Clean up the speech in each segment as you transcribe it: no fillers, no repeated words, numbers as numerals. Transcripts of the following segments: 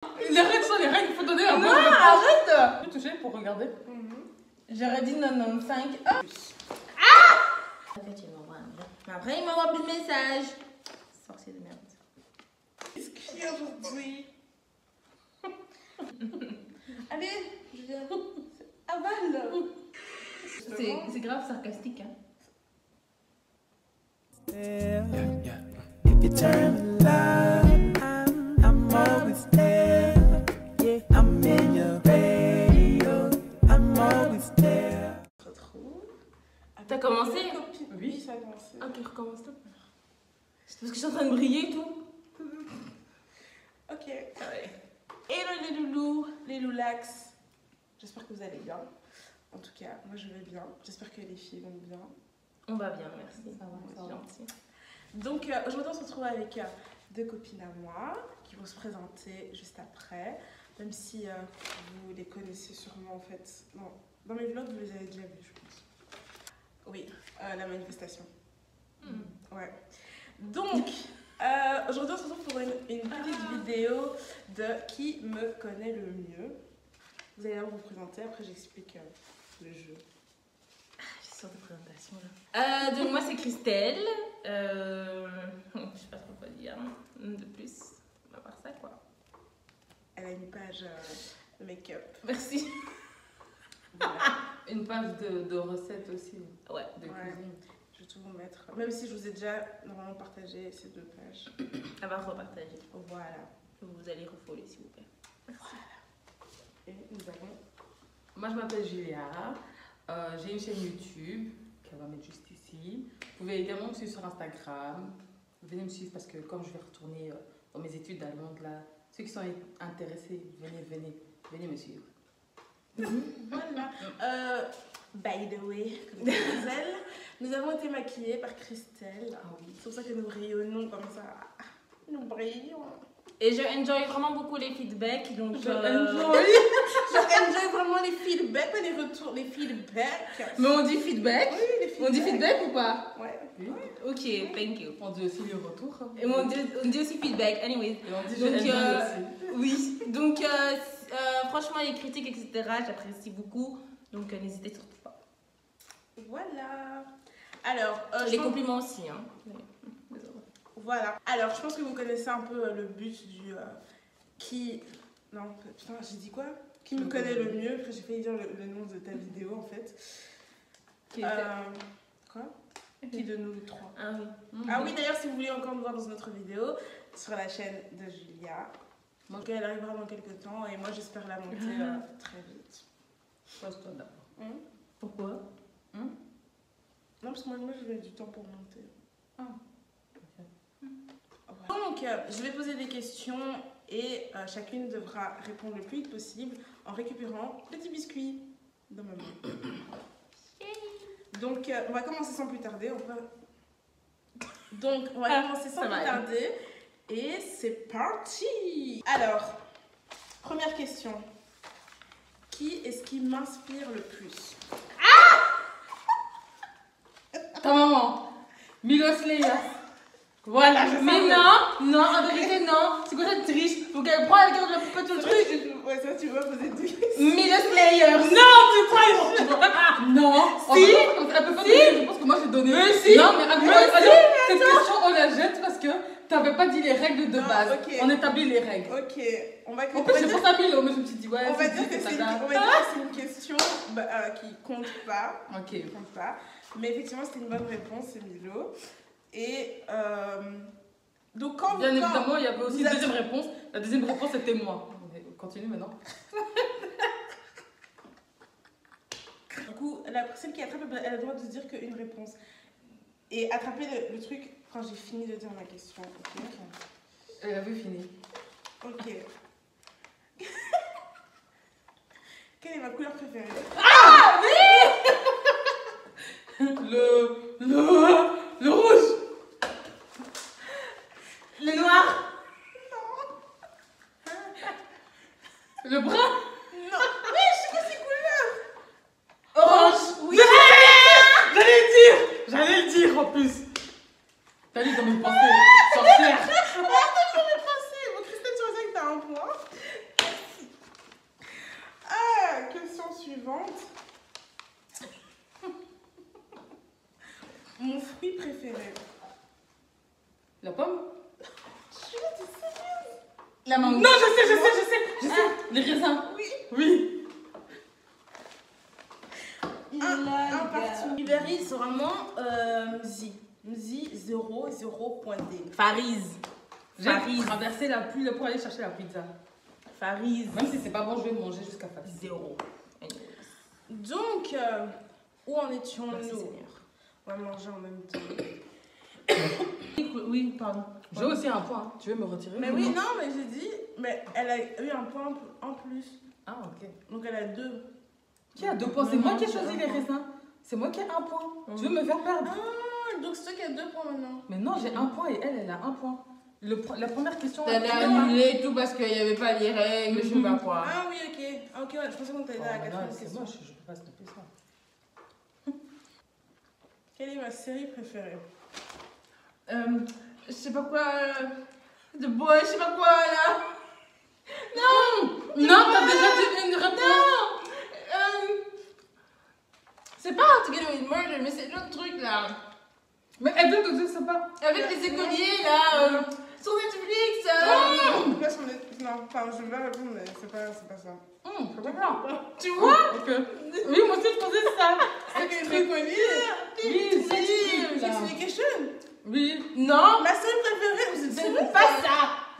Les règles sont les règles, il faut donner un bon. Non, arrête. Je peux toucher pour regarder. J'aurais dit 95. Ah! Effectivement, voilà. Mais après, il m'envoie plus de messages. Sorcier de merde. Qu'est-ce qu'il y a aujourd'hui? Allez, je viens. Avale. C'est grave sarcastique, hein. If you turn me loud, I'm always there. Yeah, I'm in your radio. I'm always there. T'as commencé? Oui, ça a commencé. Ok, recommence-toi. C'est parce que je suis en train de briller et tout. Ok. Hello les loulous, les loulax. J'espère que vous allez bien. En tout cas, moi je vais bien. J'espère que les filles vont bien. On va bien, merci. Ça va, C'est ça va. gentil. Donc aujourd'hui on se retrouve avec deux copines à moi qui vont se présenter juste après. Même si vous les connaissez sûrement en fait. Non, dans mes vlogs vous les avez déjà vus je pense. Oui, la manifestation. Ouais. Donc aujourd'hui on se retrouve pour une petite vidéo de qui me connaît le mieux. Vous allez d'abord vous présenter, après j'explique le jeu. J'ai sorte de présentation là. Donc moi c'est Christelle. Je sais pas trop quoi dire de plus. À part ça quoi. Elle a une page de make-up. Merci. Voilà. Une page de recettes aussi. Ouais. De Ouais. cuisine. Je vais tout vous mettre. Même si je vous ai déjà normalement partagé ces deux pages. Elle va repartager. Voilà. Vous allez refollow s'il vous plaît. Et nous avons. Moi, je m'appelle Julia. J'ai une chaîne YouTube qu'elle va mettre juste ici. Vous pouvez également me suivre sur Instagram. Venez me suivre parce que comme je vais retourner dans mes études d'allemande là, ceux qui sont intéressés, venez me suivre. Voilà. By the way, comme mademoiselle, nous avons été maquillées par Christelle. Ah oui. C'est pour ça que nous rayonnons comme ça. Nous brillons. Et je enjoy vraiment beaucoup les feedbacks. Donc Je enjoy vraiment les feedbacks, pas les retours, les feedbacks. Mais on dit feedback. Oui, les feedbacks. On dit feedback ou pas? Ouais. Oui. Ok, thank you. On dit aussi le retour. Et on dit aussi feedback, anyways. Et on dit Donc, je enjoy aussi. Oui, donc franchement, les critiques, etc., j'apprécie beaucoup. Donc n'hésitez surtout pas. Voilà. Alors, Les compliments aussi. Hein. Voilà. Alors, je pense que vous connaissez un peu le but du qui. Non, putain, j'ai dit quoi? Qui me connaît le mieux? Après, j'ai failli dire le nom de ta vidéo en fait. Qui Quoi? Qui de nous trois? Ah oui. Ah oui, d'ailleurs, si vous voulez encore nous voir dans une autre vidéo, sur la chaîne de Julia. Donc, elle arrivera dans quelques temps et moi, j'espère la monter très vite. Pose-toi d'abord. Pourquoi? Non, parce que moi, je veux du temps pour monter. Ah. Voilà. Donc, je vais poser des questions et chacune devra répondre le plus vite possible en récupérant le petit biscuit dans ma main. Donc, on va commencer sans plus tarder. Donc, on va commencer sans plus tarder. Et c'est parti! Alors, première question. Qui est-ce qui m'inspire le plus? Ta maman. Milos Leia. Voilà, je sais. Mais non, en vérité, non. C'est quoi cette triche? Faut qu'elle prenne avec la poupée tout le truc. Ouais, ça, tu vas poser deux questions. Milos Layers. Non, tu crois? Non. Si. Elle peut pas donner. Je pense que moi j'ai donné. Mais si. Non, mais cette question on la jette parce que t'avais pas dit les règles de Non, base. ok. On établit les règles. Ok, on va En plus, j'ai pensé à Milo, mais je me suis dit, ouais, on va dire que c'est une question qui compte pas. Ok. Qui compte pas. Mais effectivement, c'était une bonne réponse, c'est Milo. Et donc, quand Bien évidemment, il y avait aussi vous une avez- deuxième réponse. La deuxième réponse c'était moi. On continue maintenant. Du coup, celle qui attrape, elle a le droit de dire qu'une réponse. Et attraper le truc quand j'ai fini de dire ma question. Ok. Elle avait fini. Ok. Quelle est ma couleur préférée? Le rouge. Le noir. Le brun. Non. Mais je sais pas ces couleurs. Orange. Oui. J'allais le dire en plus. T'as lu dans mes pensées, sorcière. Attends, je vais passer. Bon, Christelle, tu vois ça que t'as un point. préférée? La pomme? La mangue. Non, je sais. Les raisins. Oui. Oui. Un partout. Iberi, c'est vraiment Mzi. Mzi 0.D. Fariz. J'ai traversé la pluie pour aller chercher la pizza. Fariz. Même si c'est pas bon, je vais manger jusqu'à face. 0. Donc, où en étions-nous? Merci Seigneur. On va manger en même temps. Oui, pardon. J'ai aussi un point. Tu veux me retirer? Mais oui, non, mais j'ai dit, mais elle a eu un point en plus. Ah, ok. Donc elle a 2. Qui a 2 points? C'est moi qui ai choisi les raisins. C'est moi qui ai 1 point. Tu veux me faire perdre? Ah, donc c'est toi qui as 2 points maintenant. Mais non, j'ai 1 point et elle a 1 point. La première question. T'as annulé et tout parce qu'il n'y avait pas les règles, je sais pas quoi. Ah oui, ok. Ah, ok, ouais, je pensais qu'on t'avait dit à la quatrième C'est question. moche, je peux pas stopper ça. Quelle est ma série préférée? Je sais pas quoi. De boy, je sais pas quoi là. Non, t'as déjà dit une réponse. Non. C'est pas How to Get Away with Murder, mais c'est l'autre truc là. Mais elle veut que je sais pas. Avec les écoliers là. Sur Netflix. Non, enfin, je vais pas répondre, mais c'est pas ça. C'est pas grave. Tu vois? Ok. Oui, moi aussi je pensais ça. C'est une écolier. Oui, c'est Sex Education. Oui. Non. Ma série préférée, vous êtes C'est sérieux? pas ça.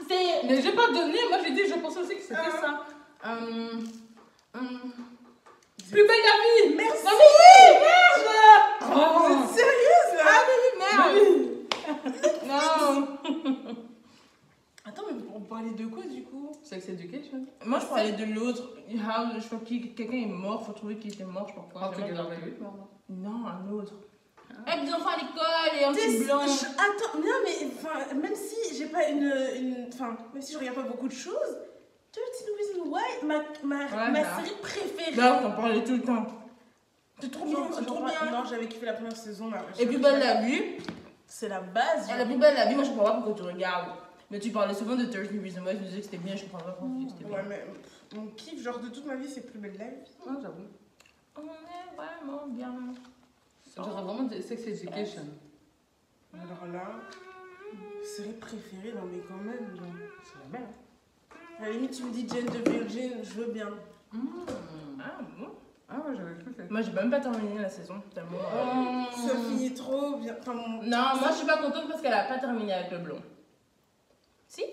C'est. Mais j'ai pas donné, moi j'ai dit, je pensais aussi que c'était ça. Plus belle la vie. Merci. Non mais merde. Oh. Vous êtes sérieuse là? Ah mais merde. Non. Attends, mais on parlait de quoi du coup? Sex Education. Moi je parlais de l'autre. Je crois que quelqu'un est mort, faut trouver qu'il était mort, je sais pas pourquoi. How to Get Away with Murder. Non, un autre. Avec des enfants à l'école et un petit blanc. Attends, non mais enfin, même si j'ai pas enfin, même si je regarde pas beaucoup de choses, 13 Reasons Why, ma série préférée. Là, t'en parlais tout le temps. C'est trop bien, Non, c'est trop non, bien. non, j'avais kiffé la première saison. Mais Et plus belle la vie. c'est la base. Elle a plus belle la vie, moi je comprends pas pourquoi tu regardes. Mais tu parlais souvent de 13 Reasons Why, je me disais que c'était bien, je comprends pas pourquoi c'était bien. Ouais, mais mon kiff, genre de toute ma vie, c'est plus belle la vie. Ah, j'avoue. On est vraiment bien. J'aurais vraiment dit Sex Education. Alors là, série préférée, non mais quand même. Genre. C'est la merde. À la limite, tu me dis Jane the Virgin, je veux bien. Ah bon? Ah ouais, j'avais cru que... Moi j'ai même pas terminé la saison, tellement. Ça finit trop bien. Enfin, Non, moi je suis pas contente parce qu'elle a pas terminé avec le blond. Si?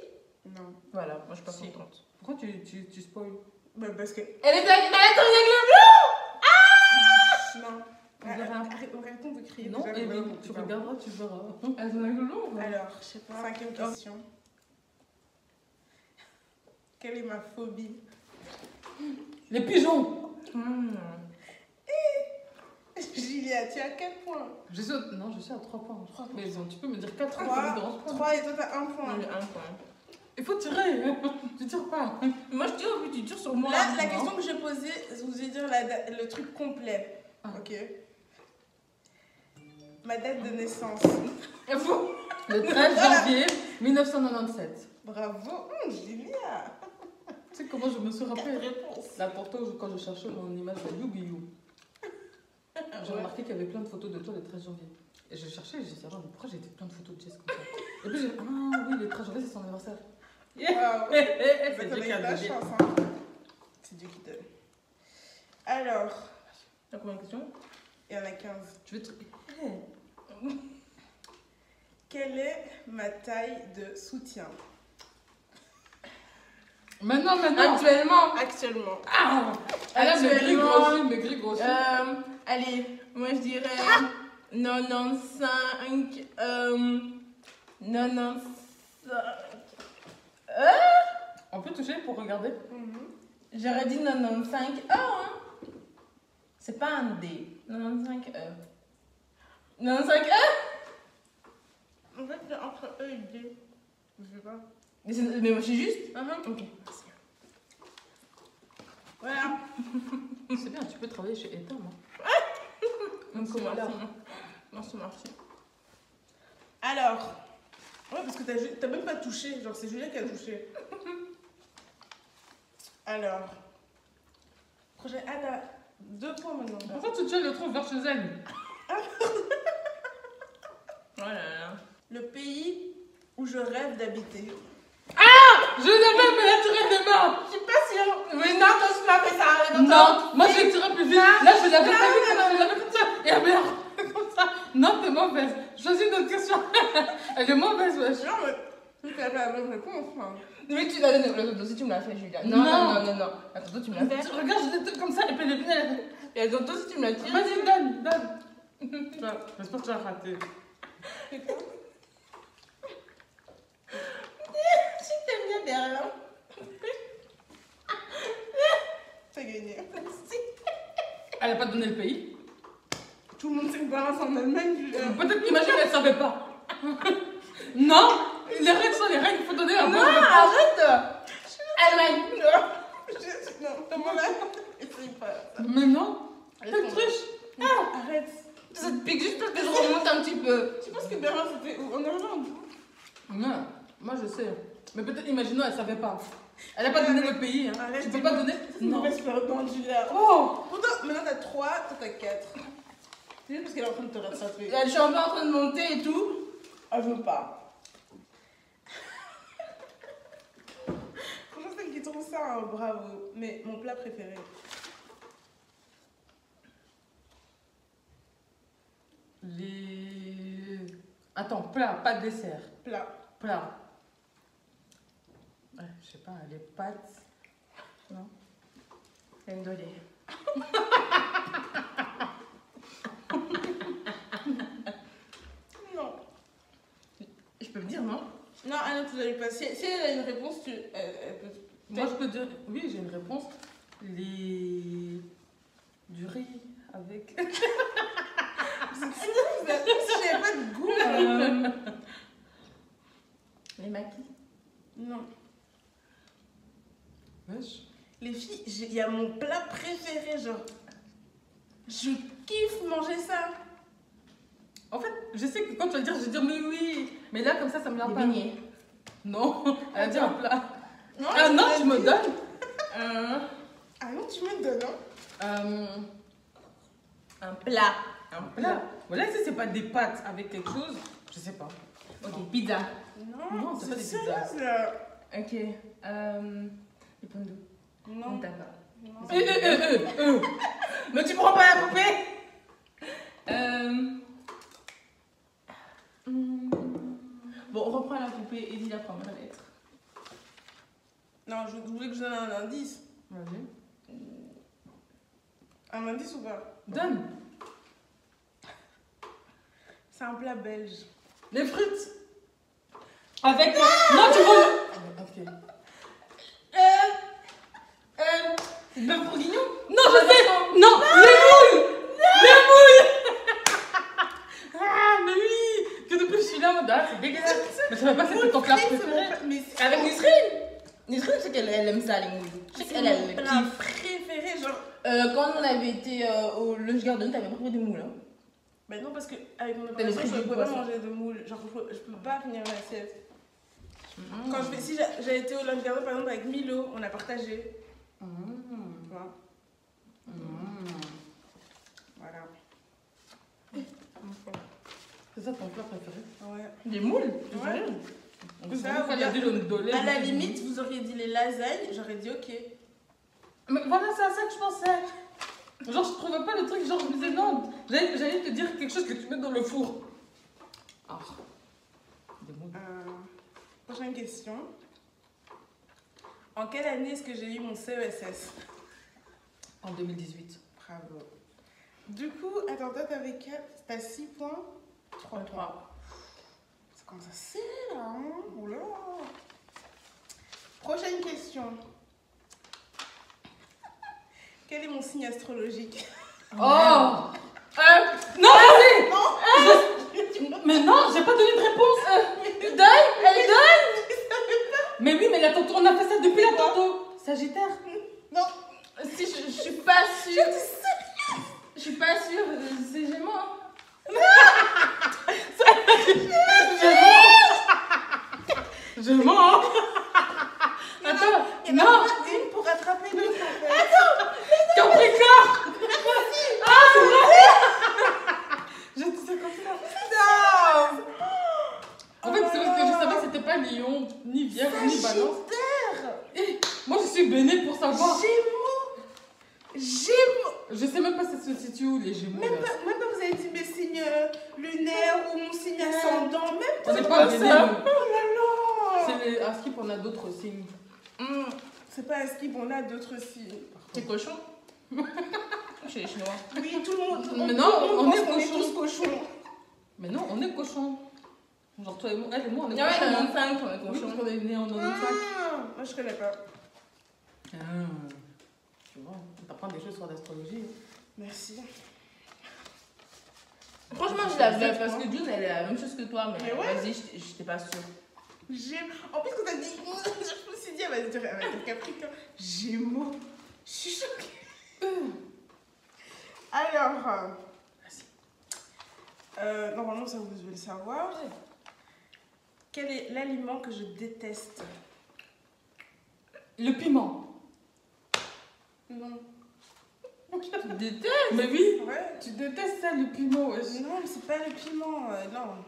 non. Voilà, moi je suis pas Si. contente. Pourquoi tu spoil? Bah, parce que. Elle a terminé avec le blond! Non. Arrêtons de crier. Non, déjà, et voilà, tu putain. regarderas, tu verras. Elle terminé avec le blond? Alors, je sais pas. 5e question. Quelle est ma phobie? Les pigeons. Julia, tu as 4 points. Je suis non, je suis à 3 points. 3 mais bon, tu peux me dire 4 points. 3 et toi t'as 1 point. J'ai un point. Il faut tirer. Tu tires pas. Moi je tire au but, tu tires sur moi. Là, la Non. question que j'ai posée, vous allez dire le truc complet. Ah. Ok. Ma date de naissance. Il faut. Le 13 janvier 1997. Bravo, Julia. Tu sais comment je me suis 4 rappelé réponses. la photo quand je cherchais mon image de Yu-Gi-Oh! J'ai remarqué qu'il y avait plein de photos de toi le 13 janvier. Et je cherchais et je me disais, pourquoi j'ai plein de photos de Jess comme ça? Et puis j'ai dit, ah oui, le 13 janvier c'est son anniversaire. Wow. C'est T'as Dieu qui eu a de la donné. chance, hein. C'est Dieu qui donne. Alors, T'as combien de questions? il y en a 15. Tu veux te... Quelle est ma taille de soutien? Maintenant. Actuellement. Actuellement. Elle a Actuellement. mes gris grossis. Allez, moi je dirais 95. 95. On peut toucher pour regarder? J'aurais dit 95 E, hein. C'est pas un D. 95 E. 95 E? En fait, c'est entre E et D. Je sais pas. Mais moi je suis juste. Ok. Voilà. C'est bien, tu peux travailler chez Etam. Merci, Comme alors. merci. Alors. Ouais, parce que t'as même pas touché. Genre, c'est Julia qui a touché. Alors. Projet. Ah, t'as 2 points maintenant. Pourquoi tu tiens le trou vers chez elle? Voilà. Le pays où je rêve d'habiter. Je l'avais, mais là tu rêves de mort. Je suis pas sûre. Mais non, toi, tu m'as fait ça. Non, moi je vais tirer plus vite. Là je l'avais pas vu, je l'avais comme ça. Et elle merde, comme ça. Non, t'es mauvaise. Choisis une autre question. Elle est mauvaise, wesh. Non, mais tu fais la bonne réponse. Hein. Mais tu l'as donné. Le si tu me l'as fait, Julia. Non. Attends, toi, tu me l'as fait. Tu regardes, j'ai des trucs comme ça, et puis les lunettes, elle fait. Et attends, toi, si tu me l'as tiré. Vas-y, donne. J'espère que tu as raté. Je t'aime bien derrière. T'as gagné. Elle a pas donné le pays. Tout le monde sait que balance en Allemagne. Peut-être qu'imagine, elle savait pas. Non, les règles sont les règles, il faut donner un bon. Non, arrête. Allemagne. Non, t'as mon âge. Essaye pas. Mais non, Laisse quelle tomber. triche. Arrête. Ça te pique juste parce que je remonte un petit peu. Tu penses que Berlin c'était où? En Irlande? Non, moi je sais. Mais peut-être, imaginons, elle savait pas. Elle a pas donné le pays. Hein. Arrête, Tu peux pas donner. C'est une mauvaise perdante, Julia. Oh. Pourtant, maintenant t'as 3, toi t'as 4. C'est juste parce qu'elle est en train de te rattraper. Je suis un peu en train de monter et tout. Ah, je veux pas. Franchement, celle qui trouve ça, hein, bravo. Mais mon plat préféré. Attends, plat, pas de dessert. Plat. Plat. Ouais, je sais pas, les pâtes. Non. Désolée. Non. Je peux me dire non? Non, Anna, tu l'as eu pas. Si elle a une réponse, elle peut. Moi je peux dire, oui, j'ai une réponse. Du riz avec. J'avais pas de goût. Les maquis. Non. Wesh. Les filles, il y a mon plat préféré, genre. Je kiffe manger ça. En fait, je sais que quand tu vas le dire, je vais dire mais oui. Mais là, comme ça me vient Les pas. beignets. Non, elle a dit un plat. Non, Ah non, tu me donnes. Ah non, tu me donnes, hein. Un plat. Un plat. Voilà, si c'est pas des pâtes avec quelque chose, je sais pas. Ok, pizza. Non, c'est pas des pizzas. sérieuse, là. Ok. Les pommes d'eau. Non. D'accord. Non. Mais tu prends pas la poupée. Bon, on reprend la poupée et dis la première lettre. Non, je voulais que je donne un indice. Vas-y. Un indice ou pas? Donne. C'est un plat belge. Les frites. Avec. Non, tu veux. Ok. C'est bœuf bourguignon. Non, je sais. Non, les moules. Les moules. Ah, mais oui. Que depuis je suis là, c'est dégueulasse. Mais ça va pas, c'était ton plat préféré. Avec Nisrine. Nisrine, je sais qu'elle aime ça, les moules. Je sais C'est qu'elle mon elle plat kiffe. préféré, genre. Quand on avait été au Lush Garden, t'avais pas pris des moules. Hein. Bah non, parce que avec mon le opération, prix je du peux pas poisson. manger de moules. Genre, je peux pas finir l'assiette. Quand je fais, si j'ai été au Lunch Garden, par exemple, avec Milo, on a partagé. Tu vois. Voilà. C'est ça ton plat préféré? Ouais. Des moules? Ouais. En plus, Ça, quand il y a dit le dolé. À la limite, vous auriez dit les lasagnes, j'aurais dit ok. Mais voilà, c'est à ça que je pensais. Genre, je trouvais pas le truc, genre, je me disais non. J'allais te dire quelque chose que tu mets dans le four. Ah. Des moules. Prochaine question. En quelle année est-ce que j'ai eu mon CESS? En 2018. Bravo. Du coup, attends, toi, t'avais 4, t'as 6 points? 3. Ça commence à serrer là, hein? Oula. Prochaine question. Quel est mon signe astrologique? Oh non, vas-y. Mais non, j'ai pas donné de réponse. Elle donne. Mais oui, mais là, tantôt, on a fait ça depuis là, tantôt. Sagittaire. Non. Si, je suis pas sûre. Je suis pas sûre. C'est Gémeaux. Je mens. Attends, non. Une pour rattraper l'autre en fait. Capricorne. Ah, c'est vrai. Je te sais comme ça. Non. suis bénie pour savoir. Gémeaux. Je sais même pas ça se situe où les Gémeaux. Même là. pas, vous avez dit mes signes lunaires ou mon signe ascendant. Même On n'est pas pas ça. bénis. Oh là là. C'est les Askip, on a d'autres signes. C'est pas un skip, on a d'autres signes. T'es cochon? Chez les Chinois. Oui, tout le monde. Mais non, on est pense qu'on cochons. tous cochons. Mais non, on est cochons. Genre toi et moi, elle et moi, on est Ah ouais, cochons. 95, on est Oui, parce cochon. qu'on est nés en 95. Moi, je connais pas. Tu vois, on t'apprend des choses sur l'astrologie. Merci. Franchement, je l'avais parce que June, elle est la même chose que toi, mais Mais ouais. vas-y, j'étais pas sûre. J'aime. En plus, quand t'as dit. Je me suis dit, elle va dire Capricorne. Gémeaux. Je suis choquée. Alors. Normalement, ça vous devez le savoir. Quel est l'aliment que je déteste? Le piment. Non. Tu détestes? Mais oui, Ouais. tu détestes ça, le piment, wesh. Non, mais c'est pas le piment. Non.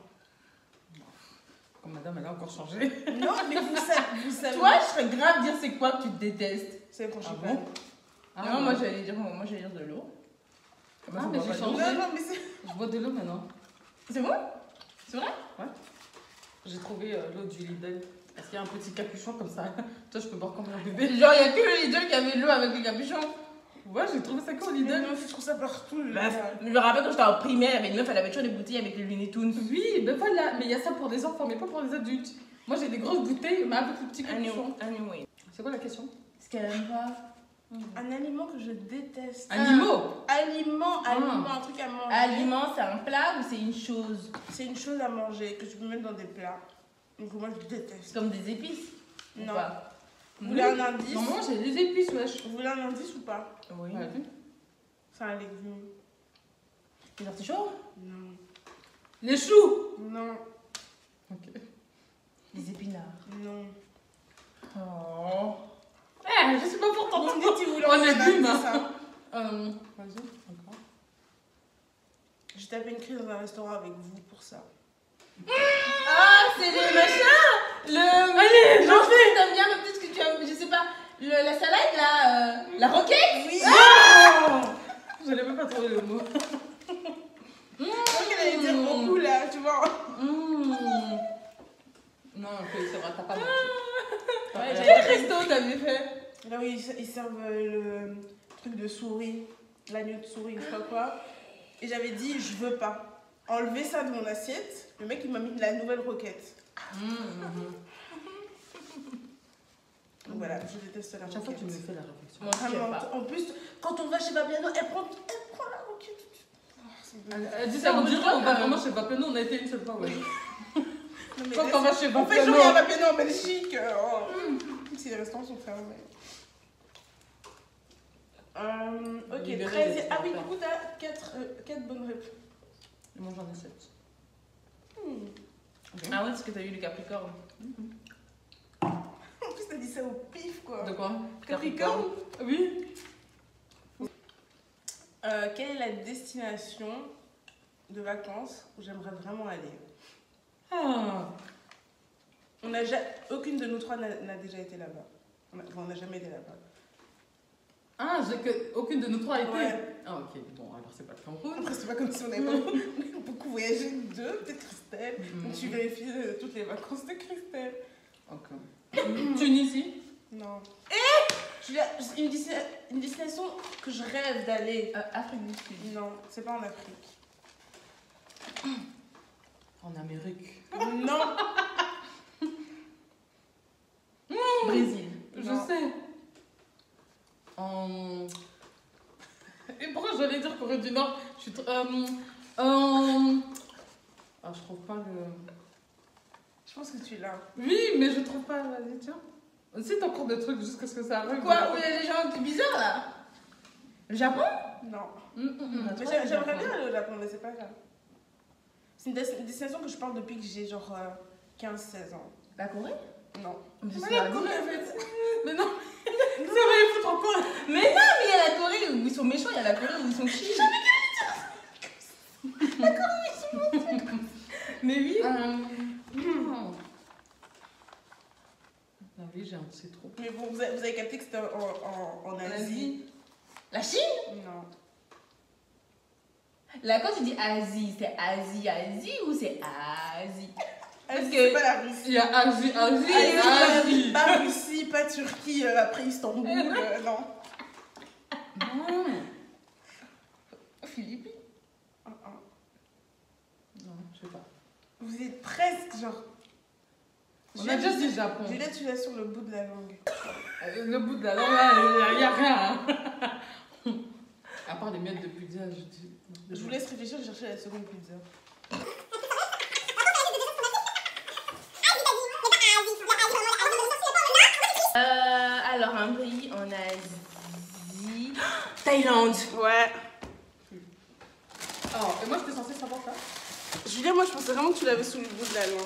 Comme madame, elle a encore changé. Non, mais vous savez. Toi, je serais grave dire c'est quoi que tu détestes. C'est le prochain Ah bon? Non, moi j'allais dire de l'eau. Ah, mais j'ai changé. Non, mais c'est. Je bois de l'eau maintenant. C'est bon? C'est vrai? J'ai trouvé l'eau du Lidl. Parce qu'il y a un petit capuchon comme ça. Toi, je peux boire comme un bébé. Genre, il y a que le Lidl qui avait l'eau avec les capuchons. Ouais, j'ai trouvé ça qu'au Mais Lidl. non, je trouve ça partout. Bref, je me rappelle quand j'étais en primaire, il y avait une meuf, elle avait toujours des bouteilles avec les Looney Tunes. Oui, ben voilà. Mais il y a ça pour les enfants, mais pas pour les adultes. Moi, j'ai des grosses bouteilles, mais avec le petit capuchon. Anyway. C'est quoi la question? Ce qu'elle aime pas. Un aliment que je déteste. Animaux. Aliment, un truc à manger. Aliment, c'est un plat ou c'est une chose? C'est une chose à manger que tu peux mettre dans des plats. Donc moi je déteste. C'est comme des épices? Ou Non. pas? Vous voulez un indice? Normalement, j'ai des épices, wesh. Vous voulez un indice ou pas? Oui. Ouais. C'est un légume. Les artichauts? Non. Les choux. Non. Les épinards. Non. Oh. Eh, je suis pas forte en Vous tout. me dites si vous voulez On un est d'une, indice, hein. hein. Vas-y, encore. J'ai tapé une crise dans un restaurant avec vous pour ça. Ah, c'est les machins! Allez, Non, t'aimes bien, mais peut-être que tu aimes, je sais pas, la salade, la roquette? Oui! Je n'avais pas trouvé le mot. Je crois qu'elle allait dire beaucoup là, tu vois. Non, ok, c'est vrai, t'as pas menti. Ouais, Quel resto t'avais fait? Là où ils servent le truc de souris, l'agneau de souris, je sais pas quoi. Et j'avais dit, je veux pas. Enlever ça de mon assiette. Le mec, il m'a mis de la nouvelle roquette. Donc voilà, je déteste la À chaque fois, roquette. tu me fais la réflexion. Moi, je sais Vraiment, pas. en plus, quand on va chez Fabiano, elle prend la roquette. Oh, c'est bon. Elle dit ça, on dirait qu'on va vraiment chez Vapiano, on a été une seule fois, ouais. Non, mais Quand on va chez on fait Vapiano. jouer à Fabiano en Belgique. Même si les restaurants sont fermés. Ok, Libéré 13. les Ah oui, du affaires. coup, t'as 4 bonnes réponses. Moi, j'en ai 7. Ah ouais, parce que t'as eu le Capricorne. En plus, t'as dit ça au pif, quoi. De quoi? Capricorne. Oui. Quelle est la destination de vacances où j'aimerais vraiment aller? Ah. Aucune de nous trois n'a déjà été là-bas. On n'a jamais été là-bas. Ah, aucune de nous trois a été. Ouais. Ah, ok. Bon, alors c'est pas le Cameroun. Après, c'est pas comme si on avait beaucoup voyagé, peut-être Christelle. Donc, tu vérifies toutes les vacances de Christelle. Ok. Tunisie. Non. Une destination que je rêve d'aller. Afrique du Sud. Non, c'est pas en Afrique. En Amérique. Non. Brésil. Je Non. sais. Et pourquoi j'allais dire Corée du Nord? Je suis Ah, je trouve pas le. Je pense que tu l'as. Oui, mais je trouve pas. Vas-y, tiens. Si t'as encore des trucs jusqu'à ce que ça arrive. Quoi? Où il y a des gens bizarres là? Le Japon? Non. Mm. Mais j'aimerais bien aller au Japon, mais c'est pas grave. C'est une destination que je parle depuis que j'ai genre 15-16 ans. La Corée? Non. Mais Mais c'est la la Corée, en fait. Mais non. C'est vrai, il faut trop quoi. Mais non, mais il y a la Corée où ils sont méchants, il y a la Corée où ils sont chill. Mais oui. Ah oui, j'ai un c'est trop. Mais bon, vous avez capté que c'était en Asie. La Chine? Non. Là, quand tu dis Asie, c'est Asie ou c'est Asie? Parce Asie, que- c'est pas la Russie. Il y a Asie, Asie, pas Russie, pas Turquie, après Istanbul, non. Non. Philippines. Non, je sais pas. Vous êtes presque genre. On a déjà dit Japon. Juliette, tu l'as sur le bout de la langue. Le bout de la langue, il n'y a rien. Hein. À part les miettes de pizza, je dis. Je vous laisse réfléchir, j'ai cherché la seconde pizza. Alors, un pays en Asie. Thaïlande. Ouais. Oh, et moi j'étais censée savoir ça. Juliette, moi je pensais vraiment que tu l'avais sous le bout de la langue.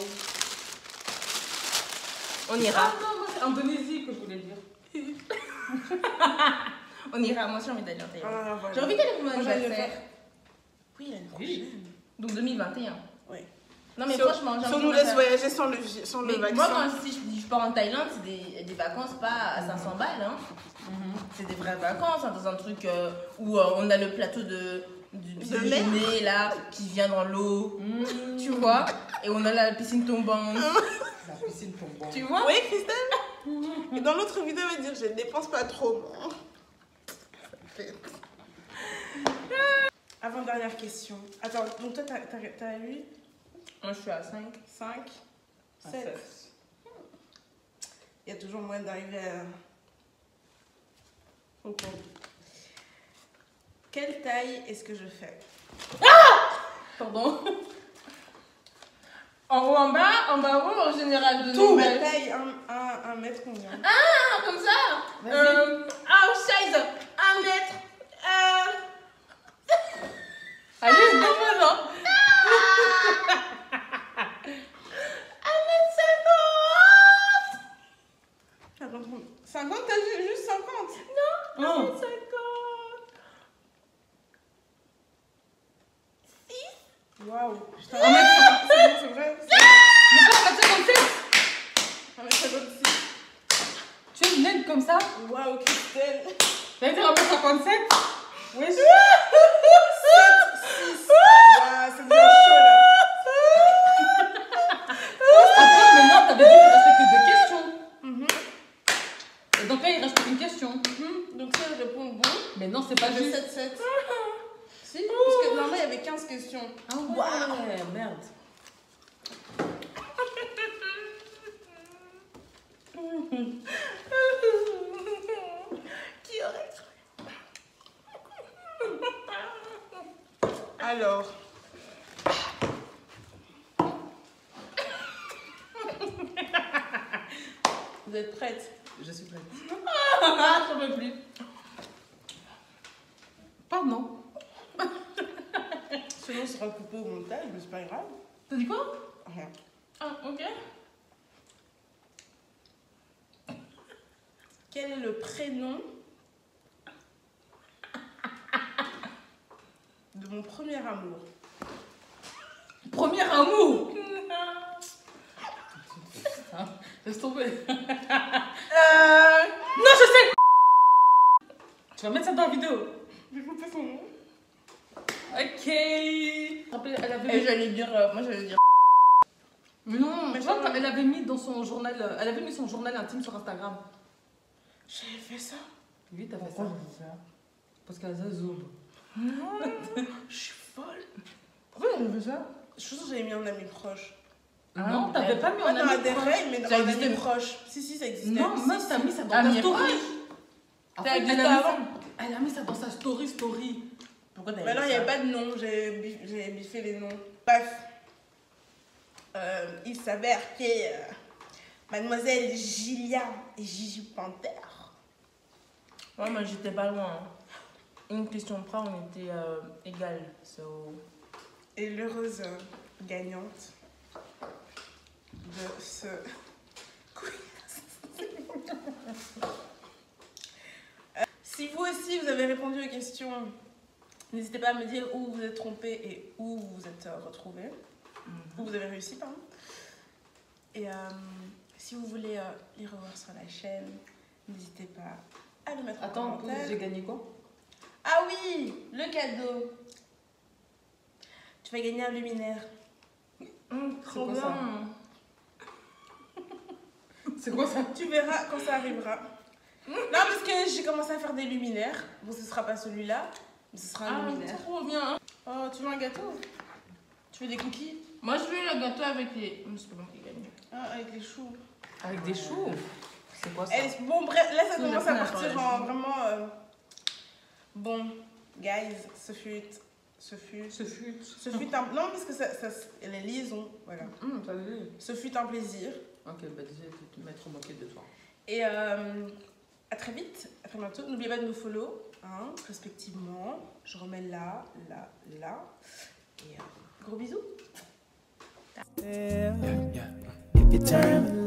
On ira. Ah non, moi c'est Indonésie que je voulais dire. On ira. Moi, j'ai envie d'aller en Thaïlande. Ah, voilà. J'ai envie d'aller pour mon Moi, j'allais le anniversaire. faire. Oui, l'année Oui. prochaine. Donc 2021. Oui. Non, mais Si franchement, Si j'ai on envie nous de laisse faire. voyager sans le Mais vaccin. moi, quand si je dis je pars en Thaïlande, c'est des vacances pas à 500 balles. Hein. C'est des vraies vacances, hein, dans un truc où on a le plateau du petit De déjeuner là qui vient dans l'eau, tu vois, et on a la piscine tombante, La piscine tombante. tu vois. Oui, Christelle. Et dans l'autre vidéo, elle va dire je ne dépense pas trop. Moi. Avant-dernière question. Attends, donc toi, t'as eu Moi, je suis à 5. 5, 7. Il y a toujours moyen d'arriver au compte. Quelle taille est-ce que je fais? Pardon. En haut, en bas ou en général de Tout, ma nouvelles? taille, un mètre combien? Ah, comme ça. Ah, scheiße. 1 mètre. Allez, dis-moi non. 50, 50, t'as dit juste 50? Non. 50. Waouh! Putain, 1 mètre. c'est vrai? Mais pas 1m57. 1m56. Tu es une naine comme ça? Waouh, Christelle! T'as dire 1m57? Oui. 7, 6. Waouh, c'est bien chaud là! Attends, mais non, t'avais dit qu'il restait que 2 questions. Et donc là, il reste une question. Donc si elle répond bon, Mais non, c'est pas j'ai juste. 7, 7. Si? Parce que normalement il y avait 15 questions. Ah ouais, merde. Qui aurait cru? Alors. Vous êtes prêtes? Je suis prête. Ah, j'en peux plus. Pardon. Sinon, ça sera coupé au montage, mais c'est pas grave. T'as dit quoi? Rien. Ah, ok. Quel est le prénom de mon premier amour? Premier amour. Laisse tomber. Non, je sais. Tu vas mettre ça dans la vidéo. J'ai coupé son nom. Ok. Elle avait Et mis... j'allais dire, moi j'allais dire. Mais non, Mais tu vois, ça- elle avait mis dans son journal, elle avait mis son journal intime sur Instagram. J'avais fait ça. Oui, t'as fait ça. Parce qu'elle a zoom. Je suis folle. Pourquoi elle avait fait ça? Je suis sûre que j'avais mis en ami proche. Non, mais- t'avais pas mis Ouais, en dans la ami proche. règles, mais dans Ça un ami existait. proche. Si, ça existait. Non, Si, meuf, si. t'as mis ça dans Ami ta story. proche. En Ça fait, existait elle a mis avant. ça- elle a mis ça dans sa story. Pourquoi t'as Mais alors, il n'y avait pas de nom, j'ai biffé les noms. Bref, il s'avère que Mademoiselle Gilia et Gigi Panther. Ouais, moi j'étais pas loin. Hein. Une question près, on était égales. So... Et l'heureuse gagnante de ce quiz. Si vous aussi vous avez répondu aux questions, n'hésitez pas à me dire où vous êtes trompé et où vous vous êtes retrouvé. Où vous avez réussi, pardon. Et Si vous voulez les revoir sur la chaîne, n'hésitez pas à le mettre en Attends, commentaire. j'ai gagné quoi? Ah oui, le cadeau. Tu vas gagner un luminaire. Trop quoi ça? bien. C'est quoi ça? Tu verras quand ça arrivera. Non, parce que j'ai commencé à faire des luminaires. Bon, ce sera pas celui-là, mais ce sera un luminaire. Trop bien. Oh, tu veux un gâteau? Tu veux des cookies? Moi, je veux le gâteau avec les... C'est pas moi qui gagne. Ah, avec les choux. Avec des choux? C'est quoi ça? Bon, bref, là, ça C'est commence le à fond, partir ouais, en je- vraiment... Bon, guys, ce fut Ce fut. un... Non, parce que ça la liaison, voilà. Ça veut dire. Ce fut un plaisir. Ok, bah déjà, tu te mettre moqué de toi. Et à très vite, à très bientôt. N'oubliez pas de nous follow, hein, respectivement. Je remets là, là, là. Et gros bisous. Yeah. If you turn